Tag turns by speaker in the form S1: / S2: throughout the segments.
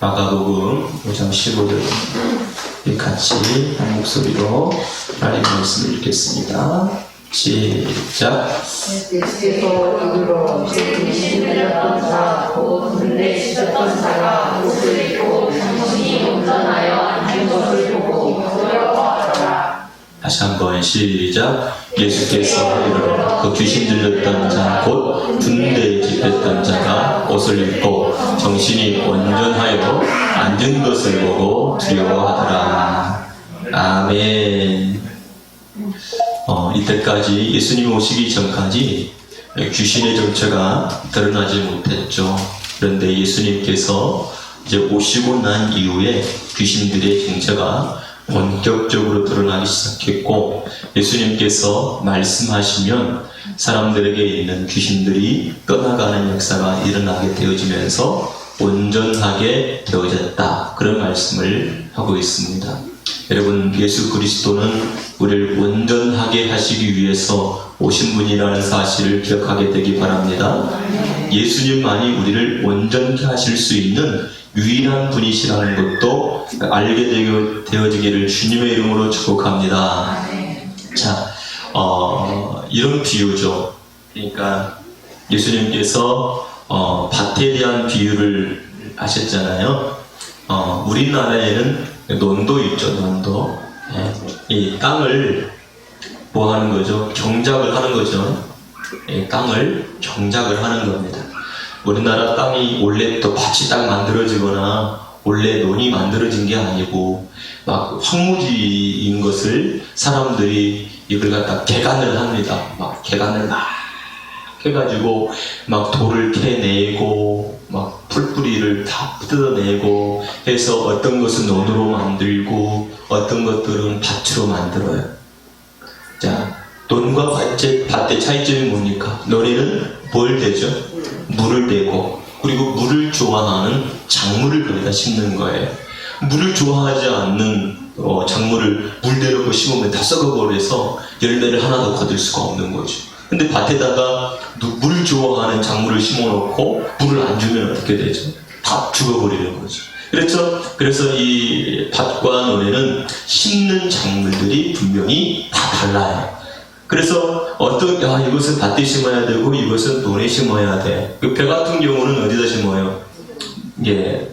S1: 마가복음 5장 15절 같이 한 목소리로 하나님 말씀을 읽겠습니다. 시작.
S2: 예수께서 이르러 귀신이 들렸던 자, 곧 군대 씻었던 자가 옷을 입고 정신이 온전하여 앉은 것을 보고 두려워하더라.
S1: 다시 한번 시작. 예수께서 이르러 그 귀신 들렸던 자, 곧 군대에 집혔던 자가 옷을 입고 정신이 온전하여 앉은 것을 보고 두려워하더라. 아멘. 이때까지 예수님 오시기 전까지 귀신의 정체가 드러나지 못했죠. 그런데 예수님께서 이제 오시고 난 이후에 귀신들의 정체가 본격적으로 드러나기 시작했고, 예수님께서 말씀하시면 사람들에게 있는 귀신들이 떠나가는 역사가 일어나게 되어지면서 온전하게 되어졌다, 그런 말씀을 하고 있습니다. 여러분, 예수 그리스도는 우리를 온전하게 하시기 위해서 오신 분이라는 사실을 기억하게 되기 바랍니다. 예수님만이 우리를 온전케 하실 수 있는 유일한 분이시라는 것도 알게 되어지기를 주님의 이름으로 축복합니다. 자, 이런 비유죠. 그러니까 예수님께서 밭에 대한 비유를 하셨잖아요. 우리나라에는 논도 있죠, 논도. 이 땅을 뭐 하는 거죠? 경작을 하는 거죠. 땅을 경작을 하는 겁니다. 우리나라 땅이 원래 또 밭이 딱 만들어지거나 원래 논이 만들어진 게 아니고 막 황무지인 것을 사람들이 이걸 갖다 개간을 합니다. 막 개간을 막 해가지고 막 돌을 캐내고 막 풀뿌리를 다 뜯어내고 해서 어떤 것은 논으로 만들고 어떤 것들은 밭으로 만들어요. 자, 논과 밭의 차이점이 뭡니까? 논에는 뭘 대죠? 물을 대고, 그리고 물을 좋아하는 작물을 거기다 심는 거예요. 물을 좋아하지 않는 작물을 물대로 심으면 다 썩어버려서 열매를 하나도 거둘 수가 없는 거죠. 근데 밭에다가 물을 좋아하는 작물을 심어놓고 물을 안 주면 어떻게 되죠? 다 죽어버리는 거죠. 그래서 이 밭과 논에는 심는 작물들이 분명히 다 달라요. 그래서 이것은 밭에 심어야 되고 이것은 논에 심어야 돼. 그 배 같은 경우는 어디다 심어요?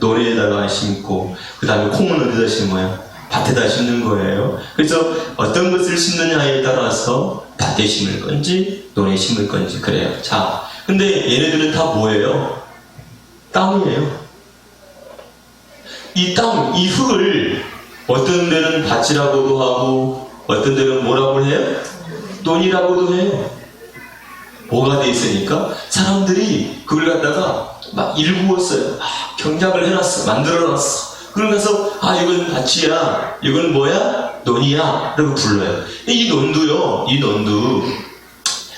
S1: 논에다가 심고, 그 다음에 콩은 어디다 심어요? 밭에다 심는 거예요. 그래서 어떤 것을 심느냐에 따라서 밭에 심을 건지 논에 심을 건지 그래요. 자, 근데 얘네들은 다 뭐예요? 땅이에요. 이 땅, 이 흙을 어떤 데는 밭이라고도 하고 어떤 데는 뭐라고 해요? 논이라고도 해요. 뭐가 돼 있으니까 사람들이 그걸 갖다가 막 일구었어요. 경작을 해놨어, 만들어놨어. 그러면서 이건 밭이야, 이건 뭐야? 논이야 라고 불러요. 이 논도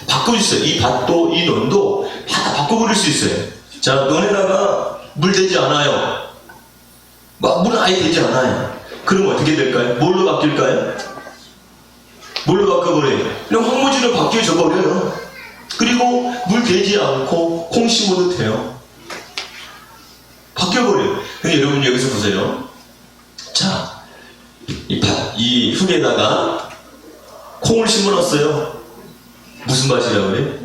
S1: 바꿔주세요. 이 밭도 이 논도 다 바꿔버릴 수 있어요. 자, 논에다가 물 되지 않아요. 물 아예 되지 않아요. 그럼 어떻게 될까요? 뭘로 바뀔까요? 뭘로 바꿔버려요? 그냥 황무지로 바뀌어져 버려요. 그리고 물 되지 않고 콩 심어도 돼요. 바뀌어버려요. 근데 여러분 여기서 보세요. 자, 이 흙에다가 콩을 심어놨어요. 무슨 밭이라고 그래?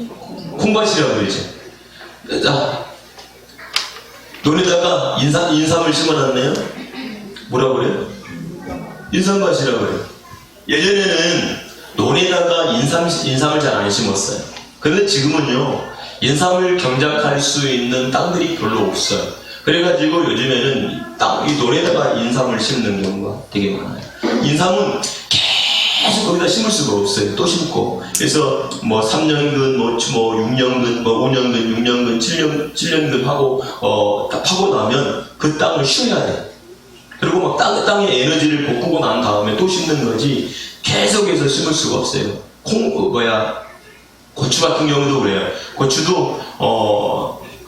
S1: 콩밭이라고 그러죠. 자, 논에다가 인삼을 심어놨네요. 뭐라고 그래요? 인삼밭이라고 그래요. 예전에는 논에다가 인삼을 잘 안 심었어요. 그런데 지금은요, 인삼을 경작할 수 있는 땅들이 별로 없어요. 그래가지고 요즘에는 이 논에다가 인삼을 심는 경우가 되게 많아요. 인삼은 계속 거기다 심을 수가 없어요. 또 심고. 그래서 3년근, 6년근, 5년근, 6년근, 7년근 하고, 딱 파고 나면 그 땅을 쉬어야 돼. 그리고 막 땅의 에너지를 볶고 난 다음에 또 심는 거지, 계속해서 심을 수가 없어요. 고추 같은 경우도 그래요. 고추도,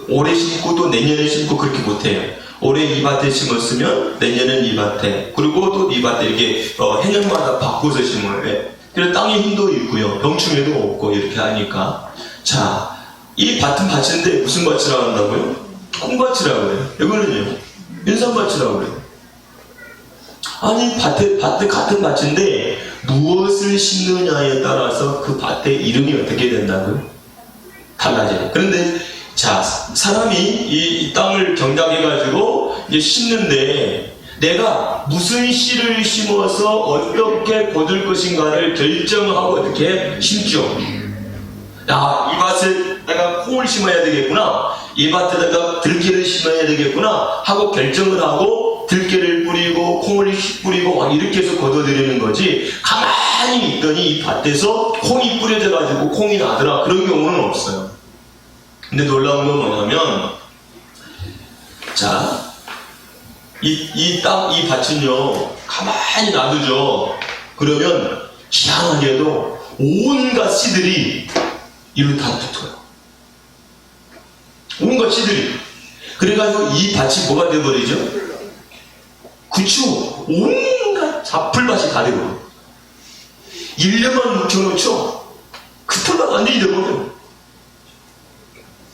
S1: 올해 심고 또 내년에 심고 그렇게 못해요. 올해 이 밭에 심었으면 내년엔 이 밭에, 그리고 또 이 밭에 이렇게 해년마다 바꿔서 심어요. 그래서 땅의 힘도 있고요, 병충해도 없고 이렇게 하니까. 자, 이 밭은 밭인데 무슨 밭이라고 한다고요? 콩밭이라고 해요. 이거는요, 인삼밭이라고 그래요. 아니 밭에 같은 밭인데 무엇을 심느냐에 따라서 그 밭의 이름이 어떻게 된다고요? 달라져요. 그런데 자, 사람이 이 땅을 경작해가지고 이제 심는데 내가 무슨 씨를 심어서 어떻게 거둘 것인가를 결정하고 어떻게 심죠. 야, 이 밭에 내가 콩을 심어야 되겠구나, 이 밭에다가 들깨를 심어야 되겠구나 하고 결정을 하고 들깨를 뿌리고 콩을 뿌리고 막 이렇게 해서 걷어들이는 거지, 가만히 있더니 이 밭에서 콩이 뿌려져가지고 콩이 나더라, 그런 경우는 없어요. 근데 놀라운 건 뭐냐면, 자, 이 밭은요, 가만히 놔두죠. 그러면 희한하게도 온갖 씨들이 이로 다 붙어요. 온갖 씨들이. 그래가지고 이 밭이 뭐가 돼버리죠? 그쵸? 온갖 잡풀밭이 다 돼버려요. 1년만 묵혀놓죠? 그 풀밭 완전히 돼버려요.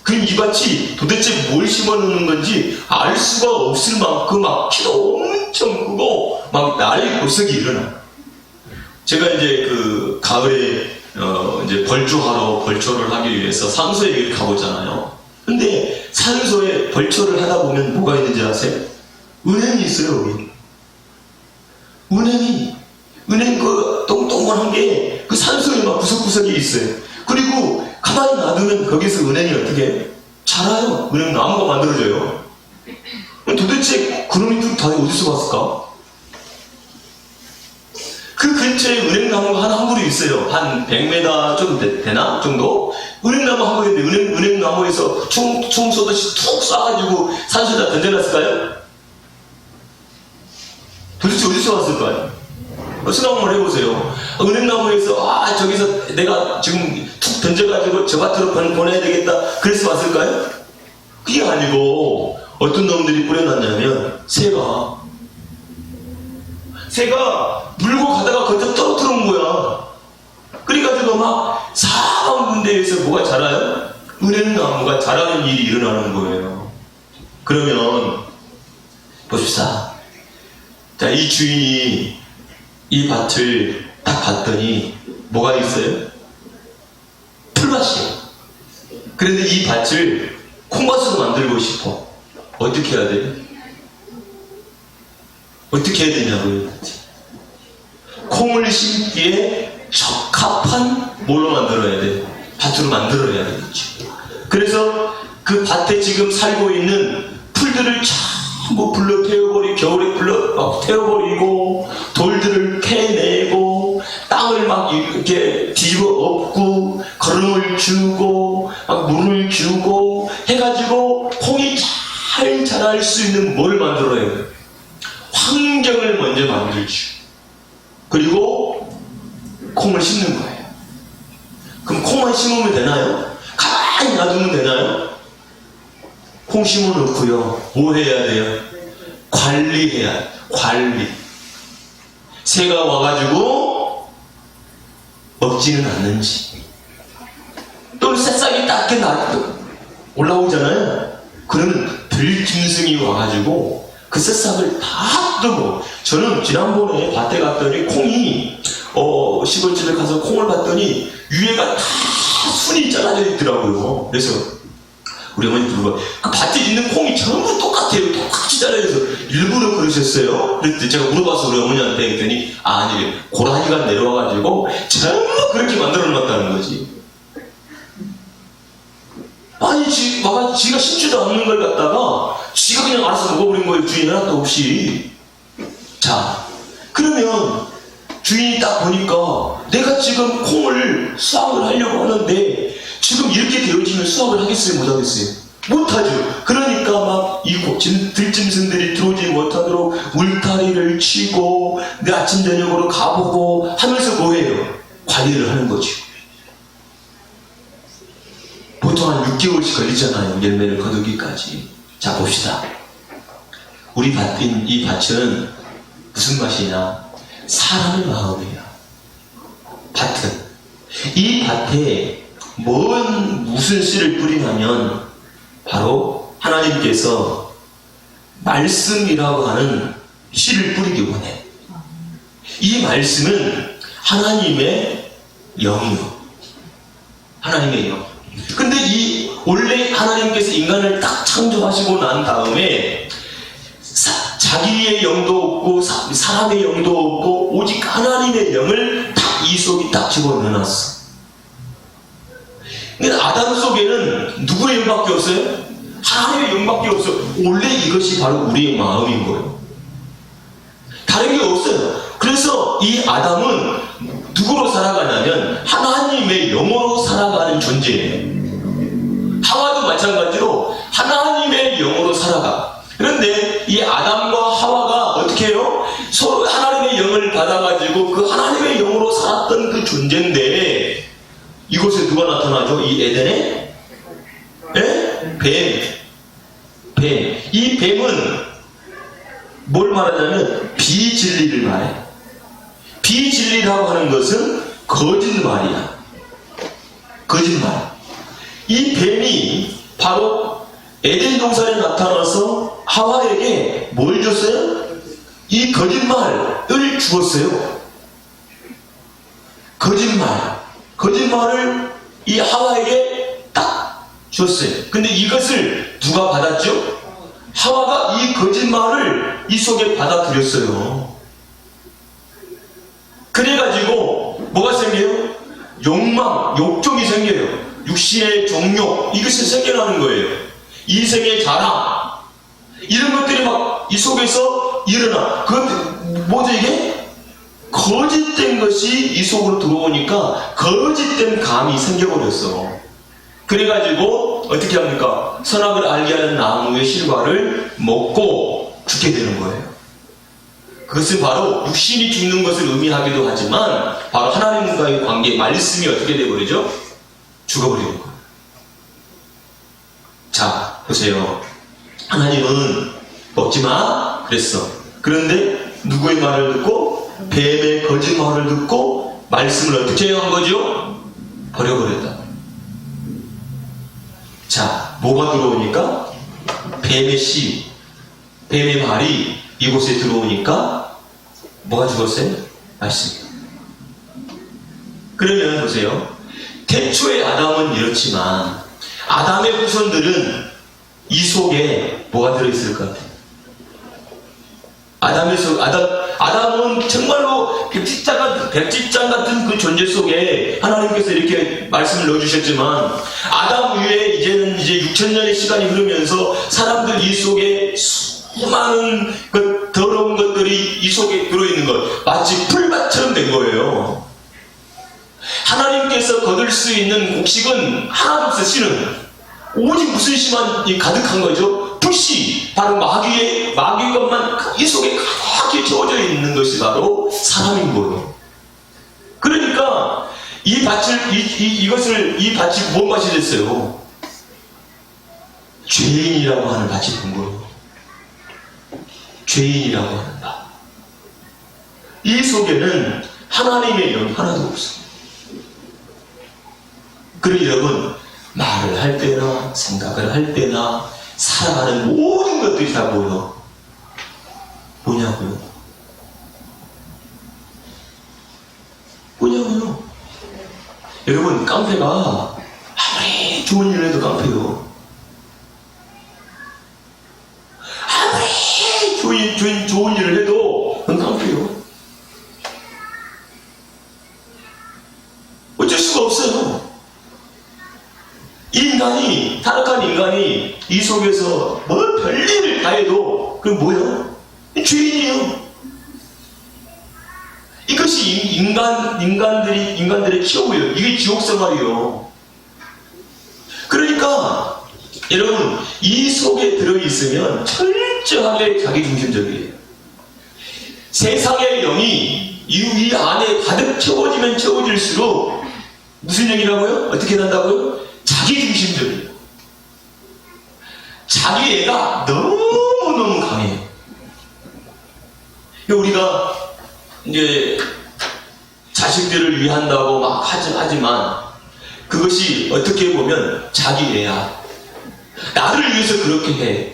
S1: 그럼 이 밭이 도대체 뭘 심어놓는 건지 알 수가 없을 만큼 막 키도 엄청 크고 막 날 고석이 일어나요. 제가 이제 그 가을에 이제 벌초를 하기 위해서 산소에 가보잖아요. 근데 산소에 벌초를 하다 보면 뭐가 있는지 아세요? 은행이 있어요, 여기. 은행 그 동동한 게 그 산소에 막 구석구석에 있어요. 그리고 가만히 놔두면 거기서 은행이 어떻게 자라요. 은행 나무가 만들어져요. 도대체 그런 이들 다 어디서 봤을까? 그 근처에 은행나무가 한 그루 있어요. 한 100m 좀 되나? 정도? 은행나무 한 그루인데 은행나무에서 총 쏘듯이 툭 쏴가지고 산소에다 던져놨을까요? 도대체 어디서 왔을까요? 생각 한번 해보세요. 은행나무에서 저기서 내가 지금 툭 던져가지고 저 밭으로 보내야 되겠다, 그래서 왔을까요? 그게 아니고 어떤 놈들이 뿌려놨냐면 새가 물고 가다가 거기다 떨어뜨려 온 거야. 그래가지고 막 사가운 데에서 뭐가 자라요? 은행나무가 자라는 일이 일어나는 거예요. 그러면 봅시다. 자, 이 주인이 이 밭을 딱 봤더니 뭐가 있어요? 풀밭이에요. 그런데 이 밭을 콩밭으로 만들고 싶어. 어떻게 해야 돼요? 어떻게 해야 되냐고요? 콩을 심기에 적합한 뭘로 만들어야 돼? 밭으로 만들어야 되겠죠. 그래서 그 밭에 지금 살고 있는 풀들을 전부 불러 태워버리고, 겨울에 불러 막 태워버리고, 돌들을 캐내고, 땅을 막 이렇게 뒤집어 엎고, 거름을 주고, 막 물을 주고 해가지고 콩이 잘 자랄 수 있는 뭘 만들어야 돼요? 환경을 먼저 만들죠. 그리고 콩을 심는 거예요. 그럼 콩만 심으면 되나요? 가만히 놔두면 되나요? 콩 심어 놓고요, 뭐 해야 돼요? 관리해야 돼요. 관리. 새가 와가지고 먹지는 않는지, 또 새싹이 딱게 올라오잖아요. 그러면 들짐승이 와가지고 그 새싹을 다 뜯고. 저는 지난번에 밭에 갔더니 콩이 시골집에 가서 콩을 봤더니 위에가 다 순이 잘라져 있더라고요. 그래서 우리 어머니 부르고, 그 밭에 있는 콩이 전부 똑같아요. 똑같이 잘라져서 일부러 그러셨어요. 그랬더니 제가 물어봐서 우리 어머니한테 했더니 아니, 고라니가 내려와가지고 전부 그렇게 만들어 놨다는 거지. 아니, 지가 심지도 않는 걸 갖다가 지가 그냥 알아서 먹어버린 거예요. 주인이 하나도 없이. 자, 그러면 주인이 딱 보니까 내가 지금 콩을 수확을 하려고 하는데 지금 이렇게 되어지면 수확을 하겠어요? 못하겠어요? 못하죠. 그러니까 막 이 들짐승들이 들어오지 못하도록 울타리를 치고 내 아침 저녁으로 가보고 하면서 뭐해요? 관리를 하는 거죠. 보통 한 6개월씩 걸리잖아요, 열매를 거두기까지. 자, 봅시다. 우리 이 밭은 무슨 밭이냐? 사람의 마음이야. 밭은. 이 밭에 무슨 씨를 뿌리냐면 바로 하나님께서 말씀이라고 하는 씨를 뿌리기 원해. 이 말씀은 하나님의 영이요. 하나님의 영. 근데 원래 하나님께서 인간을 딱 창조하시고 난 다음에 자기의 영도 없고 사람의 영도 없고 오직 하나님의 영을 딱 이 속에 딱 집어넣어놨어. 근데 아담 속에는 누구의 영밖에 없어요? 하나님의 영밖에 없어. 원래 이것이 바로 우리의 마음인 거예요. 다른 게 없어요. 그래서 이 아담은 누구로 살아가냐면 하나님의 영으로 살아가는 존재예요. 하와도 마찬가지로 하나님의 영으로 살아가. 그런데 이 아담과 하와가 어떻게 해요? 서로 하나님의 영을 받아가지고 그 하나님의 영으로 살았던 그 존재인데 이곳에 누가 나타나죠? 이 에덴에? 예? 뱀. 이 뱀은 뭘 말하냐면 비진리를 말해. 비진리라고 하는 것은 거짓말이야. 거짓말. 이 뱀이 바로 에덴 동산에 나타나서 하와에게 뭘 줬어요? 이 거짓말을 주었어요. 거짓말을 이 하와에게 딱 줬어요. 근데 이것을 누가 받았죠? 하와가 이 거짓말을 이 속에 받아들였어요. 그래가지고 뭐가 생겨요? 욕망, 욕정이 생겨요. 육신의 정욕, 이것이 생겨나는 거예요. 이생의 자랑, 이런 것들이 막 이 속에서 일어나. 그것 뭐죠 이게? 거짓된 것이 이 속으로 들어오니까 거짓된 감이 생겨버렸어. 그래가지고 어떻게 합니까? 선악을 알게 하는 나무의 실과를 먹고 죽게 되는 거예요. 그것은 바로 육신이 죽는 것을 의미하기도 하지만 바로 하나님과의 관계, 말씀이 어떻게 되어버리죠? 죽어버리는 거예요. 자, 보세요. 하나님은 먹지마 그랬어. 그런데 누구의 말을 듣고? 뱀의 거짓말을 듣고 말씀을 어떻게 한 거죠? 버려버렸다. 자, 뭐가 들어오니까? 뱀의 씨, 뱀의 말이 이곳에 들어오니까 뭐가 죽었어요? 말씀. 그러면 보세요. 태초의 아담은 이렇지만 아담의 후손들은 이 속에 뭐가 들어있을 것 같아요? 아담은 정말로 백지장 같은 그 존재 속에 하나님께서 이렇게 말씀을 넣어주셨지만 아담 위에 이제는 6,000년의 시간이 흐르면서 사람들 이 속에 수많은 그 더러운 것들이 이 속에 들어있는 것, 마치 풀밭처럼 된 거예요. 하나님께서 거둘 수 있는 곡식은 하나도 없어. 씨는 오직 무슨 씨만 가득한 거죠? 불씨, 바로 마귀의 것만 이 속에 가득히 채워져 있는 것이 바로 사람인 거예요. 그러니까 이 밭이 뭔 밭이 됐어요? 죄인이라고 하는 밭이 된 거예요. 죄인이라고 하는 밭. 이 속에는 하나님의 영 하나도 없어요. 그러니 여러분, 말을 할 때나 생각을 할 때나 살아가는 모든 것들이 다 뭐예요? 뭐냐고요? 여러분, 깡패가 아무리 좋은 일을 해도 깡패요. 아무리 좋은 일을 해도 그건 깡패요. 어쩔 수가 없어요. 타락한 인간이 이 속에서 뭘 별일을 다 해도 그건 뭐예요? 죄인이에요. 이것이 인간들의 기억이에요. 이게 지옥 생활이에요. 그러니까 여러분, 이 속에 들어있으면 철저하게 자기중심적이에요. 세상의 영이 이 안에 가득 채워지면 채워질수록 무슨 영이라고요? 어떻게 된다고요? 자기중심적이에요. 자기애가 너무너무 강해요. 우리가 이제 자식들을 위한다고 막 하지만 그것이 어떻게 보면 자기애야. 나를 위해서 그렇게 해.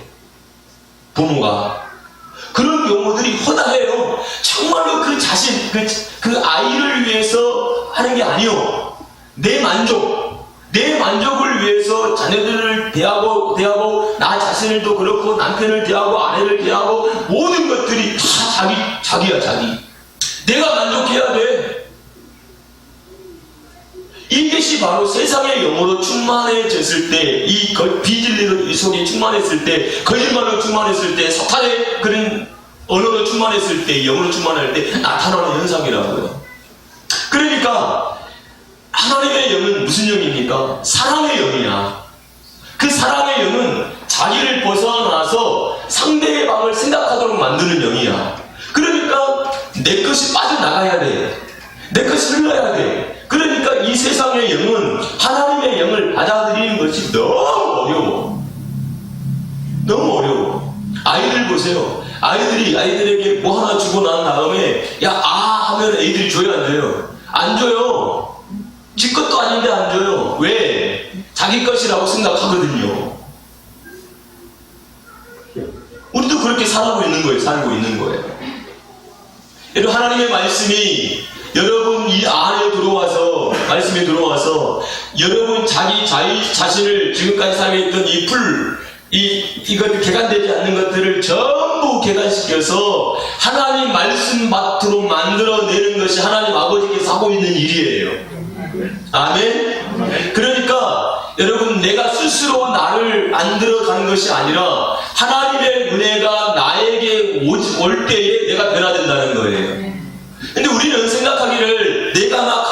S1: 부모가. 그런 경우들이 허다해요. 정말로 그 자신, 그 아이를 위해서 하는 게 아니요. 내 만족을 위해서 자녀들을 대하고 나 자신을도 그렇고 남편을 대하고 아내를 대하고 모든 것들이 다 자기야. 내가 만족해야 돼. 이것이 바로 세상의 영으로 충만해졌을 때, 이 비진리로 속에 충만했을 때, 거짓말로 충만했을 때, 사탄의 그런 언어로 충만했을 때, 영으로 충만할 때 나타나는 현상이라고요. 그러니까 하나님의 영은 무슨 영입니까? 사랑의 영이야. 그 사랑의 영은 자기를 벗어나서 상대방을 생각하도록 만드는 영이야. 그러니까 내 것이 빠져나가야 돼. 내 것이 흘러야 돼. 그러니까 이 세상의 영은 하나님의 영을 받아들이는 것이 너무 어려워. 아이들 보세요. 아이들에게 뭐 하나 주고 난 다음에 하면 애들이 줘요, 안 줘요? 안 줘요. 지 것도 아닌데 안 줘요. 왜? 자기 것이라고 생각하거든요. 우리도 그렇게 살고 있는 거예요. 여러분, 하나님의 말씀이 여러분 이 안에 말씀에 들어와서 여러분 자기 자신을 지금까지 살아있던 이것들 개간되지 않는 것들을 전부 개간시켜서 하나님 말씀 밭으로 만들어내는 것이 하나님 아버지께서 하고 있는 일이에요. 아멘? 그러니까 여러분, 내가 스스로 나를 만들어가는 것이 아니라 하나님의 은혜가 나에게 올 때에 내가 변화된다는 거예요. 근데 우리는 생각하기를 내가 막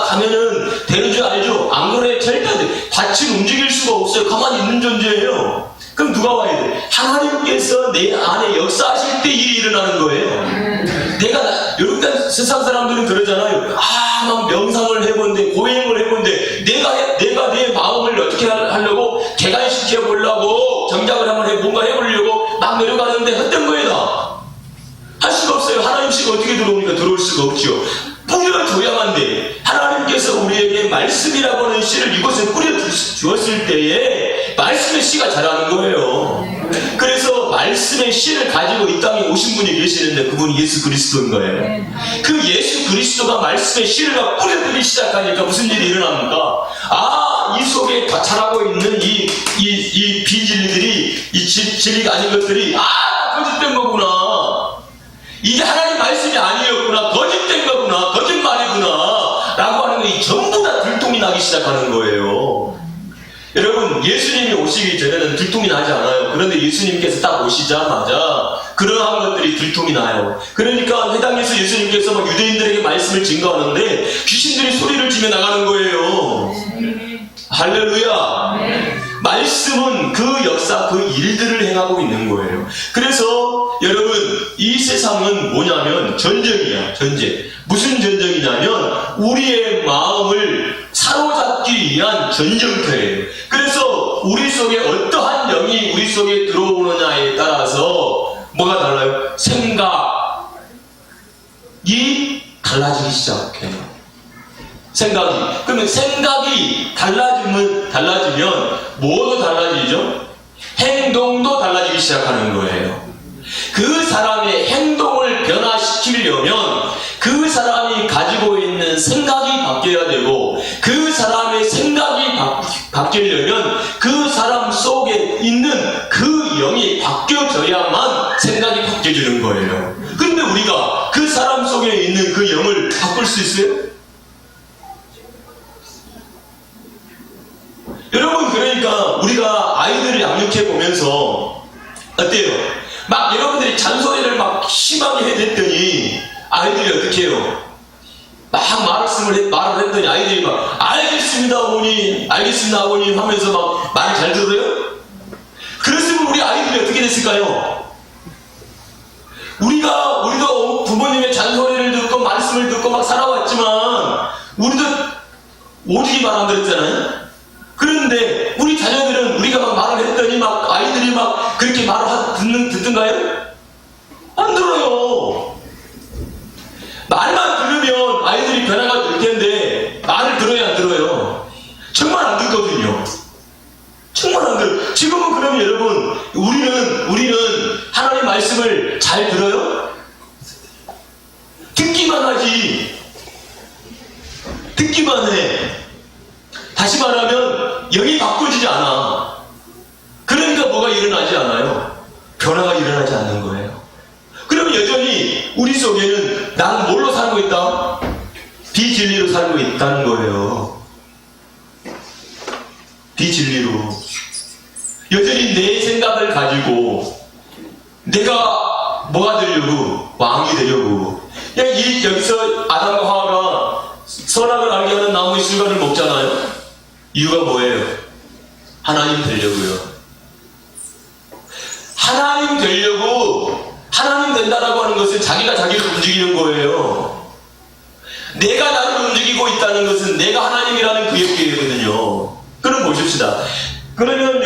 S1: 가면은 되는 줄 알죠? 안 그래? 절대 안 돼. 밭을 움직일 수가 없어요. 가만히 있는 존재예요. 그럼 누가 와야 돼? 하나님께서 내 안에 역사하실 때 일이 일어나는 거예요. 여러분, 세상 사람들은 그러잖아요. 막 명상을 해본데, 고행을 해본데, 내가 내 마음을 어떻게 하려고, 개간시켜 보려고, 정작을 한번 뭔가 해보려고 막 내려가는데 헛된 거예요. 할 수가 없어요. 하나님 씨가 어떻게 들어옵니까? 들어올 수가 없죠. 뿌려줘야만 돼. 하나님께서 우리에게 말씀이라고 하는 씨를 이곳에 뿌려주었을 때에 말씀의 씨가 자라는 거예요. 그래서 말씀의 씨를 가지고 이 땅에 오신 분이 계시는데 그분이 예수 그리스도인 거예요. 그 예수 그리스도가 말씀의 씨를 막 뿌려들기 시작하니까 무슨 일이 일어납니까? 이 속에 자라고 있는 이 비진리들이, 이 진리가 아닌 것들이 거짓된 거구나. 이게 하나님 말씀이 아니었구나. 거짓된 거구나. 거짓말이구나. 라고 하는 것이 전부 다 들통이 나기 시작하는 거예요. 여러분, 예수님이 오시기 전에는 들통이 나지 않아요. 그런데 예수님께서 딱 오시자마자 그러한 것들이 들통이 나요. 그러니까 회당에서 예수님께서 막 유대인들에게 말씀을 증거하는데 귀신들이 소리를 지며 나가는 거예요. 할렐루야. 말씀은 그 역사, 그 일들을 행하고 있는 거예요. 그래서 여러분, 이 세상은 뭐냐면 전쟁이야. 전쟁. 무슨 전쟁이냐면 우리의 마음을 사로잡기 위한 전쟁터예요. 그래서 우리 속에 어떠한 영이 우리 속에 들어오느냐에 따라서 뭐가 달라요? 생각이 달라지기 시작해요. 그러면 생각이 달라지면 뭐도 달라지죠? 행동도 달라지기 시작하는 거예요. 그 사람의 행동을 변화시키려면 그 사람이 가지고 있는 생각이 바뀌어야 되고, 그 사람의 생각이 바뀌려면 그 사람 속에 있는 그 영이 바뀌어져야만 생각이 바뀌어지는 거예요. 근데 우리가 그 사람 속에 있는 그 영을 바꿀 수 있어요? 여러분, 그러니까 우리가 아이들을 양육해 보면서 어때요? 막 여러분들이 잔소리를 막 심하게 해댔더니 아이들이 어떻게 해요? 막 말을 했더니 아이들이 막 알겠습니다 어머니, 알겠습니다 아버님 하면서 막 말을 잘 들어요? 그랬으면 우리 아이들이 어떻게 됐을까요? 우리도 부모님의 잔소리를 듣고 말씀을 듣고 막 살아왔지만 우리도 오죽이 말 안 들었잖아요? 그런데 우리 자녀들은 우리가 막 말을 했더니 막 아이들이 막 그렇게 말을 듣던가요? 안 들어요. 말만 들으면 아이들이 변화가 될 텐데 말을 들어야 안 들어요. 정말 안 듣거든요. 정말 안 들어요. 지금은 그러면 여러분, 우리는 우리는 하나님 말씀을 잘 들어요? 듣기만 하지. 듣기만 해. 다시 말하면 영이 바꿔지지 않아. 그러니까 뭐가 일어나지 않아요. 변화가 일어나지 않는 거예요. 그러면 여전히 우리 속에는 나는 뭘로 살고 있다? 비진리로 살고 있다는 거예요. 비진리로. 여전히 내 생각을 가지고 내가 뭐가 되려고? 왕이 되려고. 여기서 아담과 하와가 선악을 알게 하는 나무의 실과를 먹잖아요. 이유가 뭐예요? 하나님 되려고요. 하나님 되려고, 하나님 된다라고 하는 것은 자기가 자기를 움직이는 거예요. 내가 나를 움직이고 있다는 것은 내가 하나님이라는 그 얘기거든요. 그럼 보십시다. 그러면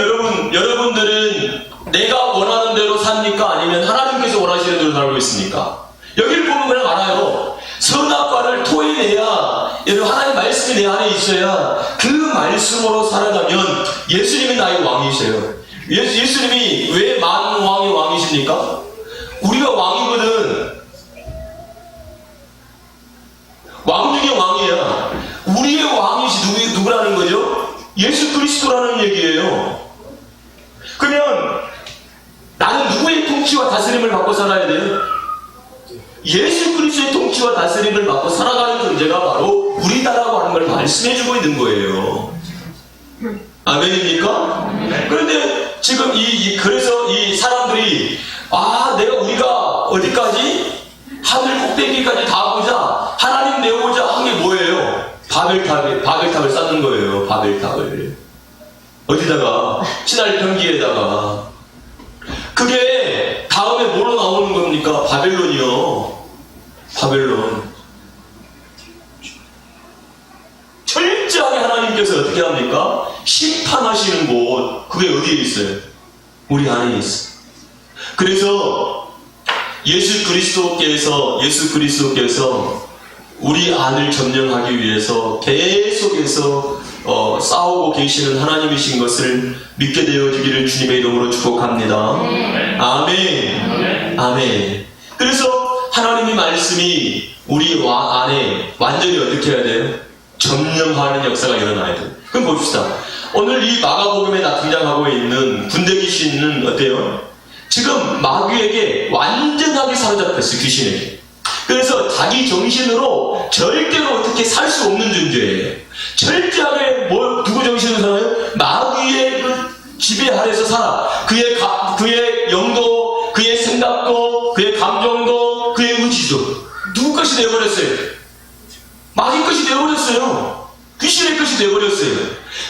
S1: 여러분들은 내가 원하는 대로 삽니까? 아니면 하나님께서 원하시는 대로 살고 있습니까? 여기를 보면 그냥 알아요. 선악과를 토해내야, 여러분 하나님 말씀이 내 안에 있어야 그 말씀으로 살아가면 예수님이 나의 왕이세요. 예수님이 왜 많은 왕의 왕이십니까? 우리가 왕이거든. 왕 중에 왕이야. 우리의 왕이시 누구라는 거죠? 예수 그리스도라는 얘기예요. 그러면 나는 누구의 통치와 다스림을 받고 살아야 돼요? 예수 그리스도의 통치와 다스림을 받고 살아가는 존재가 바로 우리다라고 하는 걸 말씀해주고 있는 거예요. 아멘입니까? 그런데 지금 그래서 이 사람들이 우리가 어디까지? 하늘 꼭대기까지 다 보자. 하나님 내어보자 한 게 뭐예요? 바벨탑을 쌓는 거예요. 바벨탑을. 어디다가? 신할 평기에다가. 그게 다음에 뭐로 나오는 겁니까? 바벨론이요. 바벨론. 철저하게 하나님께서 어떻게 합니까? 심판하시는 곳. 그게 어디에 있어요? 우리 안에 있어요. 그래서 예수 그리스도께서 우리 안을 점령하기 위해서 계속해서 싸우고 계시는 하나님이신 것을 믿게 되어지기를 주님의 이름으로 축복합니다. 아멘. 아멘. 그래서 하나님의 말씀이 우리 안에 완전히 어떻게 해야 돼요? 점령하는 역사가 일어나야 돼요. 그럼 봅시다. 오늘 이 마가복음에 등장하고 있는 군대 귀신은 어때요? 지금 마귀에게 완전하게 사로잡혔어요. 귀신에게. 그래서 자기 정신으로 절대로 어떻게 살 수 없는 존재예요. 철저하게 누구 정신으로 살아요? 마귀의 그 지배 아래서 살아. 그의 영도, 그의 생각도, 그의 감정도, 그의 의지도 누구 것이 되어버렸어요? 마귀 것이 되어버렸어요. 귀신의 것이 되어버렸어요.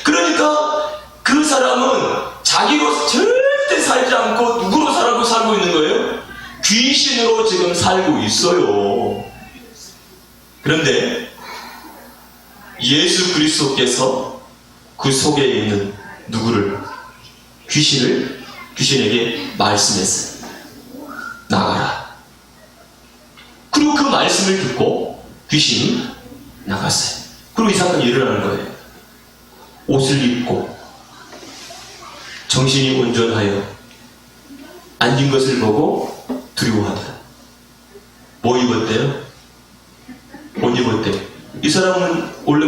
S1: 그러니까 그 사람은 자기로 절대 살지 않고 누구로 살고 있는 거예요? 귀신으로 지금 살고 있어요. 그런데 예수 그리스도께서 그 속에 있는 누구를? 귀신에게 말씀했어요. 나가라. 그리고 그 말씀을 듣고 귀신이 나갔어요. 그리고 이 사건이 일어나는 거예요. 옷을 입고 정신이 온전하여 앉은 것을 보고 두려워하더라. 뭐 입었대요? 옷 입었대요. 이 사람은 원래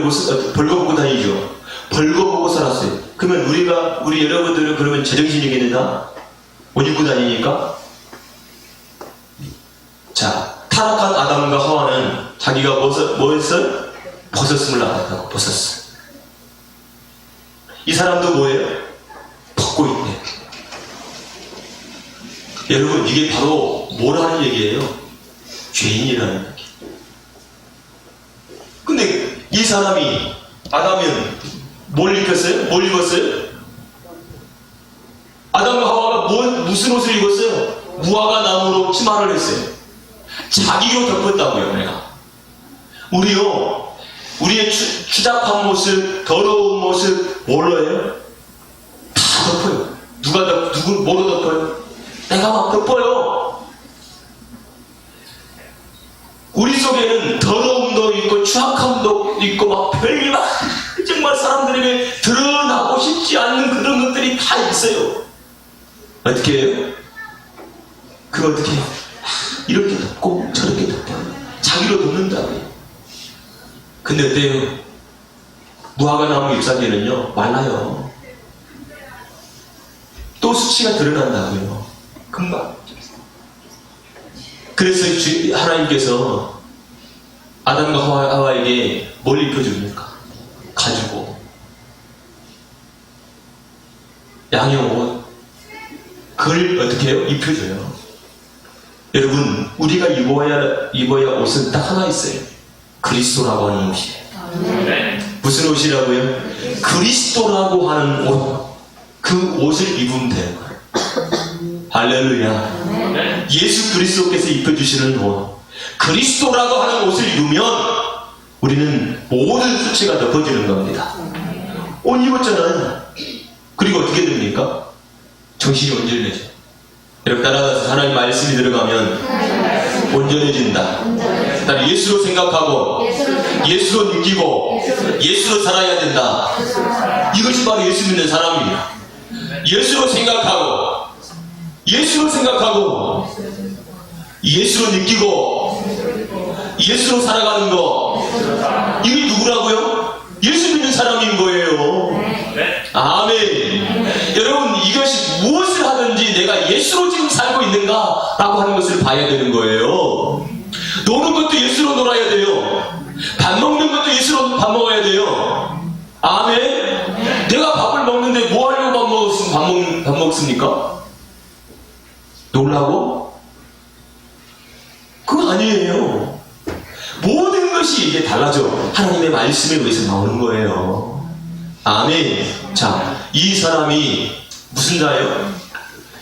S1: 벌거벗고 다니죠. 벌거벗고 살았어요. 그러면 우리 여러분들은 그러면 제정신이겠느냐? 옷 입고 다니니까? 자, 타락한 아담과 하와는 자기가 뭐 했어요? 벗었음을 알았다고. 벗었어요. 이 사람도 뭐예요? 벗고 있대. 여러분, 이게 바로 뭐라는 얘기예요? 죄인이라는 얘기. 근데 이 사람이 아담은 뭘 입었어요? 아담과 하와가 무슨 옷을 입었어요? 무화과 나무로 치마를 했어요. 자기로 덮었다고요. 내가 우리의 추잡한 모습, 더러운 모습 뭘로 해요? 다 덮어요. 뭐로 덮어요? 내가 막 덮어요. 우리 속에는 더러움도 있고 추악함도 있고 막 정말 사람들에게 드러나고 싶지 않는 그런 것들이 다 있어요. 어떻게 해요? 그거 어떻게 해요? 이렇게 덮고 저렇게 덮고 자기로 덮는다고요. 근데 어때요? 무화과 나무 잎사귀는요 말라요. 또 수치가 드러난다고요. 금방. 그래서 하나님께서 아담과 하와에게 뭘 입혀줍니까? 가지고 양의 옷, 그걸 어떻게 해요? 입혀줘요. 여러분, 우리가 입어야 옷은 딱 하나 있어요. 그리스도라고 하는 옷이에요. 무슨 옷이라고요? 그리스도라고 하는 옷. 그 옷을 입으면 돼요. 할렐루야. 예수 그리스도께서 입혀주시는 옷. 그리스도라고 하는 옷을 입으면 우리는 모든 수치가 덮어지는 겁니다. 옷 입었잖아요. 그리고 어떻게 됩니까? 정신이 온전해져. 여러분 따라가서 하나님 말씀이 들어가면 온전해진다. 일단 예수로 생각하고 예수로 느끼고 예수로 살아야 된다. 이것이 바로 예수 믿는 사람입니다. 예수로 생각하고 예수로 느끼고 예수로 살아가는 거, 이게 누구라고요? 예수 믿는 사람인 거예요. 아멘. 여러분, 이것이 무엇을 하든지 내가 예수로 지금 살고 있는가 라고 하는 것을 봐야 되는 거예요. 노는 것도 예수로 놀아야 돼요. 밥 먹는 것도 예수로 밥 먹어야 돼요. 아멘. 내가 밥을 먹는데 뭐 하려고 밥 먹습니까? 놀라고? 그거 아니에요. 모든 것이 이제 달라져. 하나님의 말씀에 의해서 나오는 거예요. 아멘. 자, 이 사람이 무슨 자예요?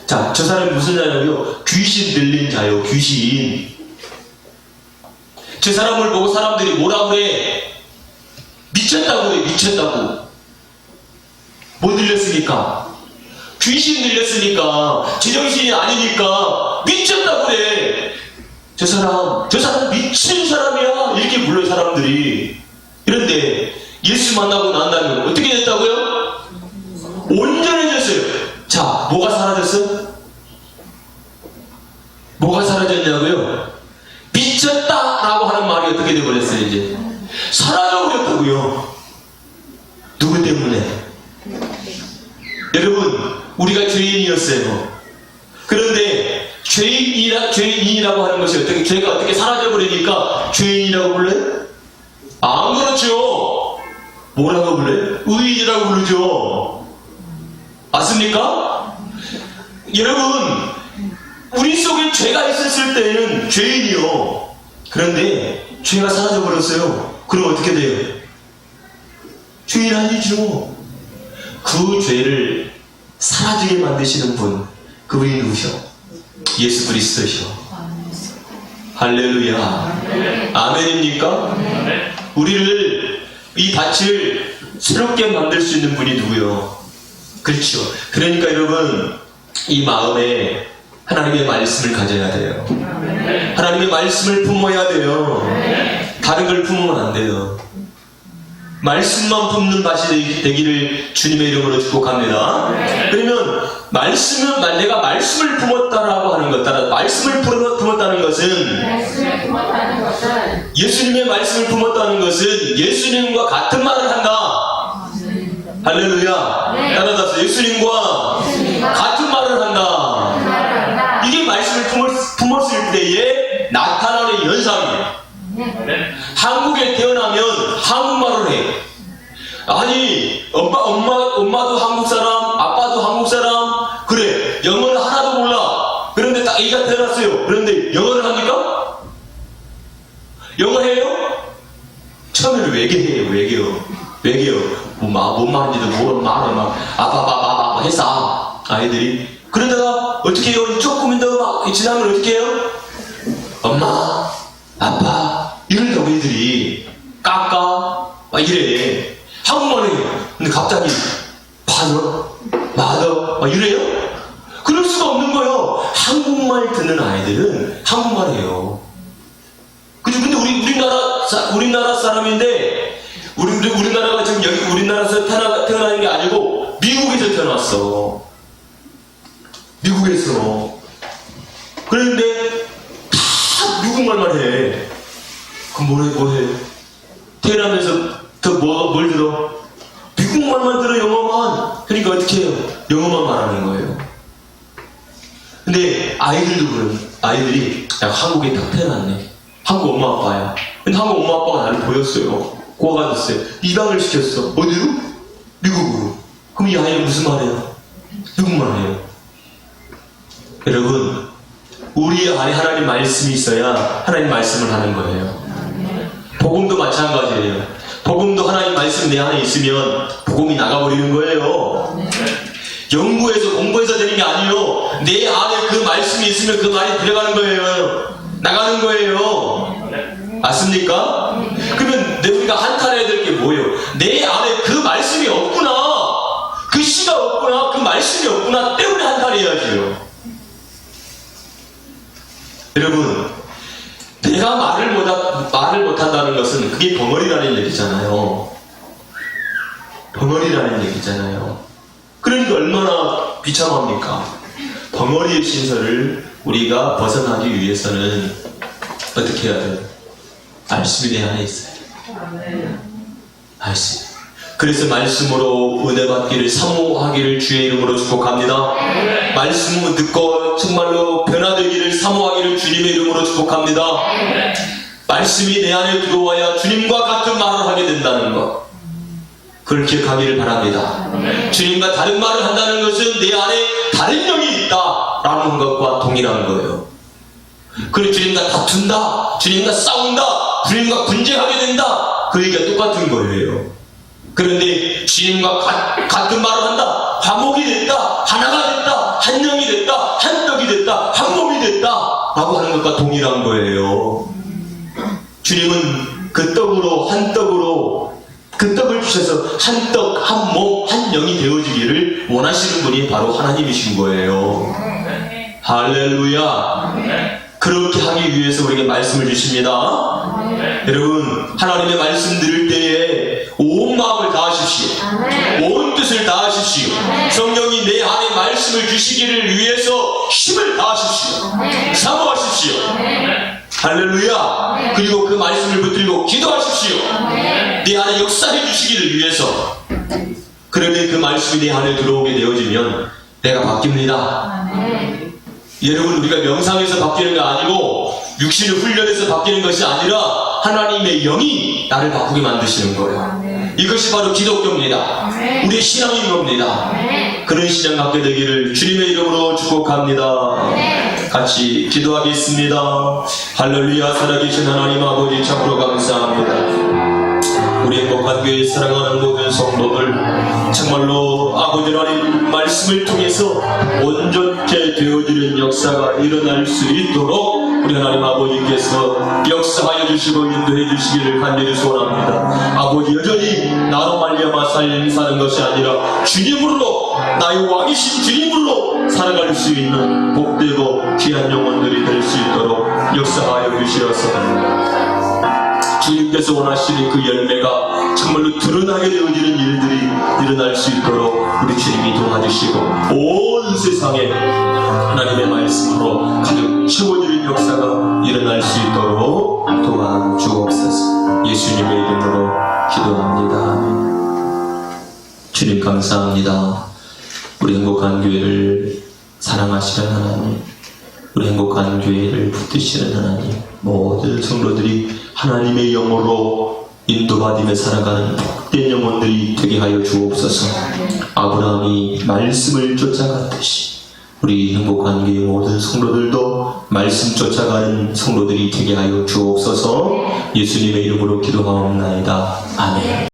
S1: 자, 저 사람이 무슨 자냐고요? 귀신 들린 자요. 귀신. 저 사람을 보고 사람들이 뭐라 그래? 미쳤다고 그래. 미쳤다고. 뭐 들렸으니까? 귀신 들렸으니까, 제정신이 아니니까 미쳤다고 그래. 저 사람 미친 사람이야. 이렇게 불러요, 사람들이. 그런데 예수 만나고 난 다음에 어떻게 됐다고요? 온전해졌어요. 자, 뭐가 사라졌어요? 뭐가 사라졌냐고요? 미쳤다라고 하는 말이 어떻게 되어버렸어요, 이제? 사라져버렸다고요. 누구 때문에? 여러분, 우리가 죄인이었어요. 그런데 죄인이라고 하는 것이 죄가 어떻게 사라져버리니까 죄인이라고 불러요? 안 그렇죠. 뭐라고 불러요? 의인이라고 부르죠. 맞습니까? 여러분, 우리 속에 죄가 있었을 때는 죄인이요. 그런데 죄가 사라져버렸어요. 그럼 어떻게 돼요? 죄인 아니죠. 그 죄를 사라지게 만드시는 분, 그분이 누구셔? 예수 그리스도시오. 할렐루야. 아멘입니까? 우리를, 이 밭을 새롭게 만들 수 있는 분이 누구요? 그렇죠. 그러니까 여러분, 이 마음에 하나님의 말씀을 가져야 돼요. 하나님의 말씀을 품어야 돼요. 다른 걸 품으면 안 돼요. 말씀만 품는 밭이 되기를 주님의 이름으로 축복합니다. 그러면 내가 말씀을 품었다라고 하는 것, 말씀을 품었다는 것은 예수님의 말씀을 품었다는 것은 예수님과 같은 말을 한다. 할렐루야. 따라서 예수님과 같은 말을 한다. 이게 말씀을 품었을 때에 나타나는 현상이에요. 한국에 태어나면 한국말을 해. 아니, 엄마도 한국 사람, 아빠도 한국 사람. 그래, 영어를 하나도 몰라. 그런데 딱 애가 태어났어요. 그런데 영어를 합니까? 영어 해요? 처음에는 외계해요, 외계요. 뭔 말인지도 모르고 말을 아빠 했어. 아이들이. 그러다가 어떻게 해요? 조금 더 지나면 어떻게 해요? 엄마, 아빠, 이런다고 애들이 까까 막 이래. 한국말 해요. 근데 갑자기 마더 막 이래요? 그럴 수가 없는 거예요. 한국말 듣는 아이들은 한국말 해요. 그죠? 근데 우리나라 사람인데 우리나라가 지금 여기 우리나라에서 태어나는 게 아니고 미국에서 태어났어. 미국에서. 그런데 다 미국말만 해. 그럼 뭐해? 태어나면서 뭘 들어? 미국말만 들어, 영어만. 그러니까 어떻게 해요? 영어만 말하는 거예요. 근데 아이들도 그런, 아이들이 야, 한국에 딱 태어났네. 한국 엄마 아빠야. 근데 한국 엄마 아빠가 나를 보였어요. 고아가졌어요. 입양을 시켰어. 어디로? 미국으로. 그럼 이 아이는 무슨 말이에요? 미국말 해요. 여러분, 우리 안에 하나님 말씀이 있어야 하나님 말씀을 하는 거예요. 복음도 마찬가지예요. 복음도 하나님 말씀 내 안에 있으면 복음이 나가버리는 거예요. 연구해서 공부해서 되는 게 아니에요. 내 안에 그 말씀이 있으면 그 말이 들어가는 거예요. 나가는 거예요. 맞습니까? 그러면 우리가 한탄해야 될 게 뭐예요? 내 안에 그 말씀이 없구나. 그 시가 없구나. 그 말씀이 없구나. 때문에 한탄해야지요. 여러분, 내가 말을 못한다는 것은 그게 벙어리라는 얘기잖아요. 벙어리라는 얘기잖아요. 그러니까 얼마나 비참합니까? 벙어리의 신설을 우리가 벗어나기 위해서는 어떻게 해야 돼요? 말씀이 내 안에 있어요. 말씀. 그래서 말씀으로 은혜 받기를 사모하기를 주의 이름으로 축복합니다. 말씀을 듣고 정말로 변화되기를 사모하기를 주님의 이름으로 축복합니다. 말씀이 내 안에 들어와야 주님과 같은 말을 하게 된다는 것, 그걸 기억하기를 바랍니다. 주님과 다른 말을 한다는 것은 내 안에 다른 영이 있다라는 것과 동일한 거예요. 그리고 주님과 다툰다, 주님과 싸운다, 주님과 분쟁하게 된다, 그 얘기가 똑같은 거예요. 그런데 주님과 같은 말을 한다, 화목이 됐다, 하나가 됐다, 한 영이 됐다, 한 떡이 됐다, 한 몸이 됐다 라고 하는 것과 동일한 거예요. 주님은 그 떡으로, 한 떡으로 그 떡을 주셔서 한 떡, 한 몸, 한 영이 되어지기를 원하시는 분이 바로 하나님이신 거예요. 할렐루야. 그렇게 하기 위해서 우리에게 말씀을 주십니다. 여러분, 하나님의 말씀 들을 때에 온 마음을 다하십시오. 온 뜻을 다하십시오. 성령이 내 안에 말씀을 주시기를 위해서 힘을 다하십시오. 사모하십시오. 할렐루야. 그리고 그 말씀을 붙들고 기도하십시오. 내 안에 역사해 주시기를 위해서. 그러면 그 말씀이 내 안에 들어오게 되어지면 내가 바뀝니다. 여러분, 우리가 명상에서 바뀌는 게 아니고 육신을 훈련해서 바뀌는 것이 아니라 하나님의 영이 나를 바꾸게 만드시는 거예요. 이것이 바로 기독교입니다. 우리의 신앙인 겁니다. 그런 신앙 갖게 되기를 주님의 이름으로 축복합니다. 같이 기도하겠습니다. 할렐루야. 살아계신 하나님 아버지, 참으로 감사합니다. 우리 행복한 교회 사랑하는 모든 성도들, 정말로 아버지 하나님 말씀을 통해서 온전케 되어지는 역사가 일어날 수 있도록 우리 하나님 아버지께서 역사하여 주시고 인도해 주시기를 간절히 소원합니다. 아버지, 여전히 나로 말미암아 사는 것이 아니라 주님으로, 나의 왕이신 주님으로 살아갈 수 있는 복되고 귀한 영혼들이 될 수 있도록 역사하여 주시옵소서. 주님께서 원하시는 그 열매가 정말로 드러나게 되어지는 일들이 일어날 수 있도록 우리 주님이 도와주시고 온 세상에 하나님의 말씀으로 가득 채워지는 역사가 일어날 수 있도록 도와주옵소서. 예수님의 이름으로 기도합니다. 주님 감사합니다. 우리 행복한 교회를 사랑하시는 하나님, 우리 행복한 교회를 붙드시는 하나님, 모든 성도들이 하나님의 영으로 인도받으며 살아가는 복된 영혼들이 되게 하여 주옵소서. 아브라함이 말씀을 쫓아갔듯이 우리 행복한 교회 모든 성도들도 말씀 쫓아가는 성도들이 되게 하여 주옵소서. 예수님의 이름으로 기도하옵나이다. 아멘.